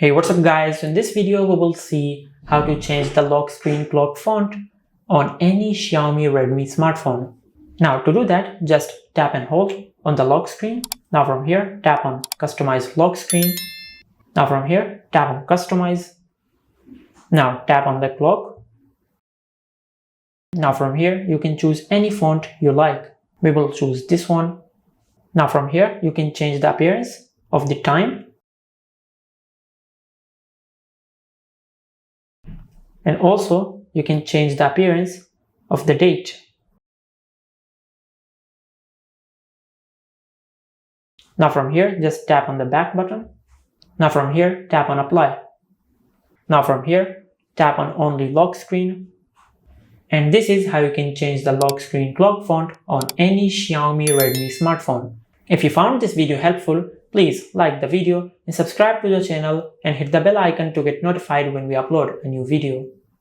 Hey, what's up guys? In this video we will see how to change the lock screen clock font on any Xiaomi Redmi smartphone. Now to do that, just tap and hold on the lock screen. Now from here, tap on customize lock screen. Now from here, tap on customize. Now tap on the clock. Now from here, you can choose any font you like. We will choose this one. Now from here, you can change the appearance of the time. And also, you can change the appearance of the date. Now from here, just tap on the back button. Now from here, tap on apply. Now from here, tap on only lock screen. And this is how you can change the lock screen clock font on any Xiaomi Redmi smartphone. If you found this video helpful, please like the video and subscribe to the channel and hit the bell icon to get notified when we upload a new video.